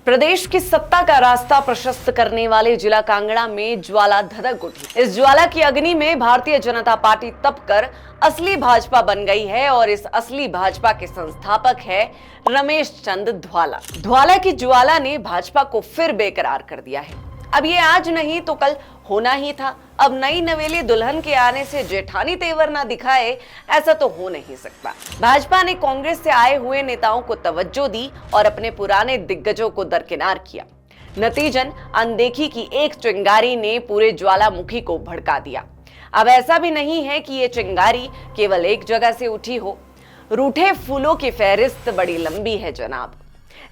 प्रदेश की सत्ता का रास्ता प्रशस्त करने वाले जिला कांगड़ा में ज्वाला धधक उठी। इस ज्वाला की अग्नि में भारतीय जनता पार्टी तपकर असली भाजपा बन गई है और इस असली भाजपा के संस्थापक है रमेश चंद ध्वाला। ध्वाला की ज्वाला ने भाजपा को फिर बेकरार कर दिया है। अब ये आज नहीं तो कल होना ही था। अब नई नवेली दुल्हन के आने से जेठानी तेवर ना दिखाए, ऐसा तो हो नहीं सकता। भाजपा ने कांग्रेस से आए हुए नेताओं को तवज्जो दी और अपने पुराने दिग्गजों को दरकिनार किया। नतीजन अनदेखी की एक चिंगारी ने पूरे ज्वालामुखी को भड़का दिया। अब ऐसा भी नहीं है कि ये चिंगारी केवल एक जगह से उठी हो। रूठे फूलों की फहरिस्त बड़ी लंबी है जनाब।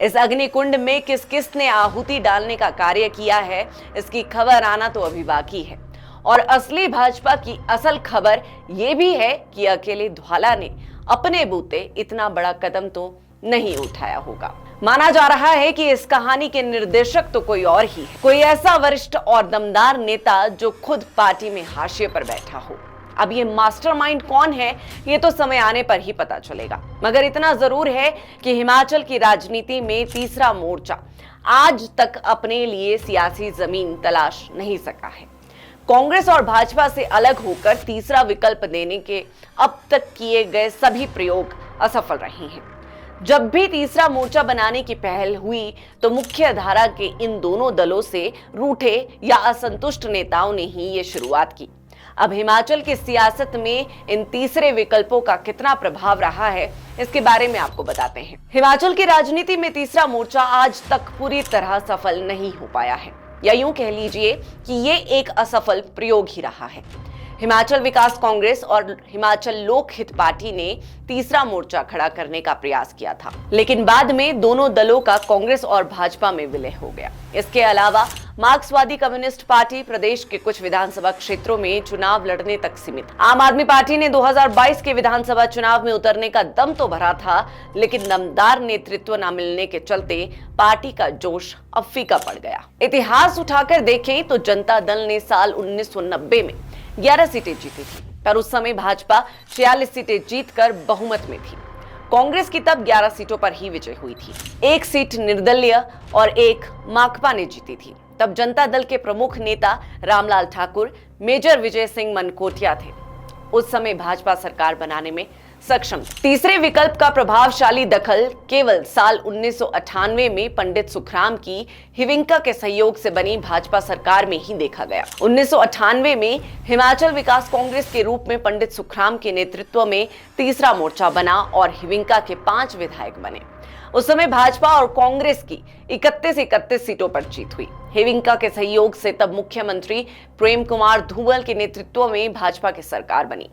इस अग्निकुंड में किस किस ने आहुति डालने का कार्य किया है, इसकी खबर आना तो अभी बाकी है। और असली भाजपा की असल खबर यह भी है कि अकेले ध्वाला ने अपने बूते इतना बड़ा कदम तो नहीं उठाया होगा। माना जा रहा है कि इस कहानी के निर्देशक तो कोई और ही है, कोई ऐसा वरिष्ठ और दमदार नेता जो खुद पार्टी में हाशिए पर बैठा हो। अब ये मास्टरमाइंड कौन है, ये तो समय आने पर ही पता चलेगा। मगर इतना जरूर है कि हिमाचल की राजनीति में तीसरा मोर्चा आज तक अपने लिए सियासी जमीन तलाश नहीं सका है। कांग्रेस और भाजपा से अलग होकर तीसरा विकल्प देने के अब तक किए गए सभी प्रयोग असफल रहे हैं। जब भी तीसरा मोर्चा बनाने की पहल हुई तो मुख्य धारा के इन दोनों दलों से रूठे या असंतुष्ट नेताओं ने ही ये शुरुआत की। अब हिमाचल की सियासत में इन तीसरे विकल्पों का कितना प्रभाव रहा है, इसके बारे में आपको बताते हैं। हिमाचल की राजनीति में तीसरा मोर्चा आज तक पूरी तरह सफल नहीं हो पाया है, या यूं कह लीजिए कि ये एक असफल प्रयोग ही रहा है। हिमाचल विकास कांग्रेस और हिमाचल लोक हित पार्टी ने तीसरा मोर्चा खड़ा करने का प्रयास किया था, लेकिन बाद में दोनों दलों का कांग्रेस और भाजपा में विलय हो गया। इसके अलावा मार्क्सवादी कम्युनिस्ट पार्टी प्रदेश के कुछ विधानसभा क्षेत्रों में चुनाव लड़ने तक सीमित। आम आदमी पार्टी ने 2022 के विधानसभा चुनाव में उतरने का दम तो भरा था, लेकिन दमदार नेतृत्व न मिलने के चलते पार्टी का जोश अब फीका पड़ गया। इतिहास उठाकर देखें तो जनता दल ने साल 1990 में 11 सीटें जीती थी, पर उस समय भाजपा 46 सीटें जीतकर बहुमत में थी। कांग्रेस की तब 11 सीटों पर ही विजय हुई थी। एक सीट निर्दलीय और एक माकपा ने जीती थी। तब जनता दल के प्रमुख नेता रामलाल ठाकुर, मेजर विजय सिंह मनकोटिया थे। उस समय भाजपा सरकार बनाने में सक्षम थे। तीसरे विकल्प का प्रभावशाली दखल केवल साल 1998 में पंडित सुखराम की हिविंका के सहयोग से बनी भाजपा सरकार में ही देखा गया। 1998 में हिमाचल विकास कांग्रेस के रूप में पंडित सुखराम के नेतृत्व में तीसरा मोर्चा बना और हिविंका के 5 विधायक बने। उस समय भाजपा और कांग्रेस की 31 सीटों पर जीत हुई। हिविंका के सहयोग से तब मुख्यमंत्री प्रेम कुमार धूमल के नेतृत्व में भाजपा की सरकार बनी।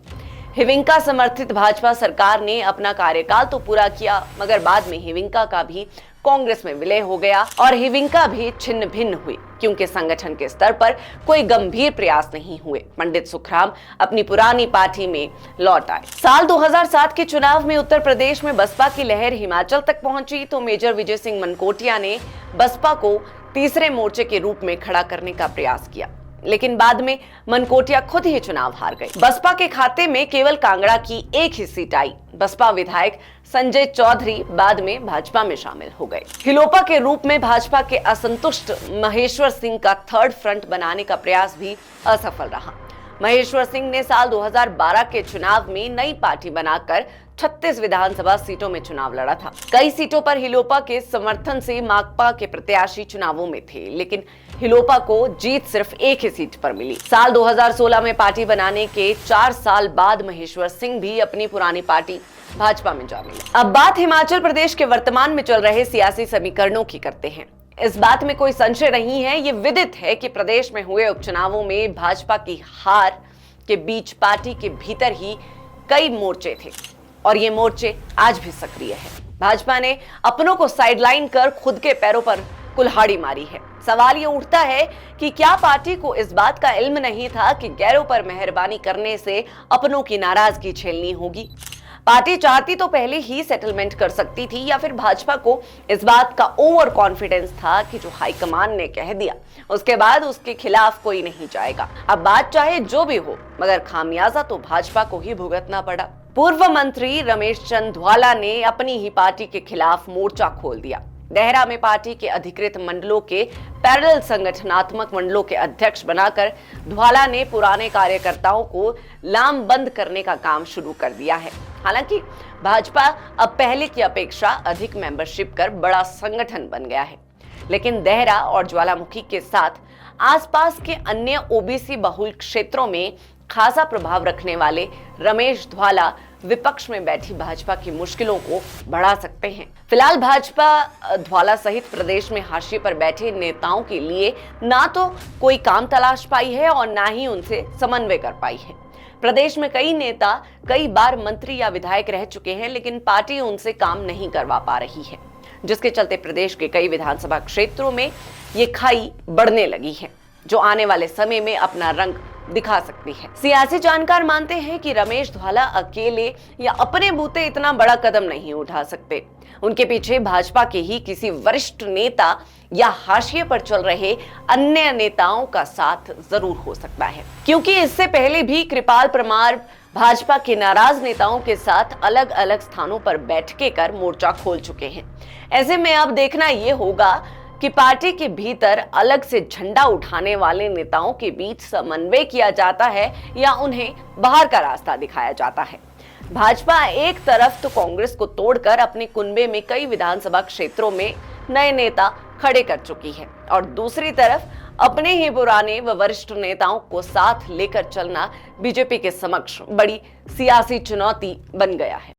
हिविंका समर्थित भाजपा सरकार ने अपना कार्यकाल तो पूरा किया, मगर बाद में हिविंका का भी कांग्रेस में विलय हो गया और हिविंका भी छिन्न भिन्न हुई, क्योंकि संगठन के स्तर पर कोई गंभीर प्रयास नहीं हुए। पंडित सुखराम अपनी पुरानी पार्टी में लौट आए। साल 2007 के चुनाव में उत्तर प्रदेश में बसपा की लहर हिमाचल तक पहुंची तो मेजर विजय सिंह मनकोटिया ने बसपा को तीसरे मोर्चे के रूप में खड़ा करने का प्रयास किया, लेकिन बाद में मनकोटिया खुद ही चुनाव हार गए। बसपा के खाते में केवल कांगड़ा की एक ही सीट आई। बसपा विधायक संजय चौधरी बाद में भाजपा में शामिल हो गए। हिलोपा के रूप में भाजपा के असंतुष्ट महेश्वर सिंह का थर्ड फ्रंट बनाने का प्रयास भी असफल रहा। महेश्वर सिंह ने साल 2012 के चुनाव में नई पार्टी बनाकर 36 विधानसभा सीटों में चुनाव लड़ा था। कई सीटों पर हिलोपा के समर्थन से माकपा के प्रत्याशी चुनावों में थे, लेकिन हिलोपा को जीत सिर्फ एक ही सीट पर मिली। साल 2016 में पार्टी बनाने के 4 साल बाद महेश्वर सिंह भी अपनी पुरानी पार्टी भाजपा में जा मिले। अब बात हिमाचल प्रदेश के वर्तमान में चल रहे सियासी समीकरणों की करते हैं। इस बात में कोई संशय नहीं है, ये विदित है कि प्रदेश में हुए उपचुनावों में भाजपा की हार के बीच पार्टी के भीतर ही कई मोर्चे थे और ये मोर्चे आज भी सक्रिय है। भाजपा ने अपनों को साइडलाइन कर खुद के पैरों पर कुल्हाड़ी मारी है। सवाल ये उठता है कि क्या पार्टी को इस बात का इल्म नहीं था कि गैरों पर मेहरबानी करने से अपनों की नाराजगी झेलनी होगी? पार्टी चाहती तो पहले ही सेटलमेंट कर सकती थी, या फिर भाजपा को इस बात का ओवर कॉन्फिडेंस था कि जो हाईकमान ने कह दिया उसके बाद उसके खिलाफ कोई नहीं जाएगा। अब बात चाहे जो भी हो, मगर खामियाजा तो भाजपा को ही भुगतना पड़ा। पूर्व मंत्री रमेश चंद ध्वाला ने अपनी ही पार्टी के खिलाफ मोर्चा खोल दिया। देहरा में पार्टी के अधिकृत मंडलों के पैरेलल संगठनात्मक मंडलों के अध्यक्ष बनाकर ध्वाला ने पुराने कार्यकर्ताओं को लामबंद करने का काम शुरू कर दिया है। हालांकि भाजपा अब पहले की अपेक्षा अधिक मेंबरशिप कर बड़ा संगठन बन गया है, लेकिन देहरा और ज्वालामुखी के साथ आसपास के अन्य ओबीसी बहुल क्षेत्रों में खासा प्रभाव रखने वाले रमेश ध्वाला विपक्ष में बैठी भाजपा की मुश्किलों को बढ़ा सकते हैं। फिलहाल भाजपा ध्वाला सहित प्रदेश में हाशिए पर बैठे नेताओं के लिए ना तो कोई काम तलाश पाई है और ना ही उनसे समन्वय कर पाई है। प्रदेश में कई नेता कई बार मंत्री या विधायक रह चुके हैं, लेकिन पार्टी उनसे काम नहीं करवा पा रही है, जिसके चलते प्रदेश के कई विधानसभा क्षेत्रों में ये खाई बढ़ने लगी है, जो आने वाले समय में अपना रंग दिखा सकती है। सियासी जानकार मानते हैं कि रमेश ध्वाला अकेले या अपने बूते इतना बड़ा कदम नहीं उठा सकते। उनके पीछे भाजपा के ही किसी वरिष्ठ नेता या हाशिए पर चल रहे अन्य नेताओं का साथ जरूर हो सकता है, क्योंकि इससे पहले भी कृपाल परमार भाजपा के नाराज नेताओं के साथ अलग अलग स्थानों पर बैठकें कर मोर्चा खोल चुके हैं। ऐसे में अब देखना यह होगा कि पार्टी के भीतर अलग से झंडा उठाने वाले नेताओं के बीच समन्वय किया जाता है या उन्हें बाहर का रास्ता दिखाया जाता है। भाजपा एक तरफ तो कांग्रेस को तोड़कर अपने कुनबे में कई विधानसभा क्षेत्रों में नए नेता खड़े कर चुकी है और दूसरी तरफ अपने ही पुराने व वरिष्ठ नेताओं को साथ लेकर चलना बीजेपी के समक्ष बड़ी सियासी चुनौती बन गया है।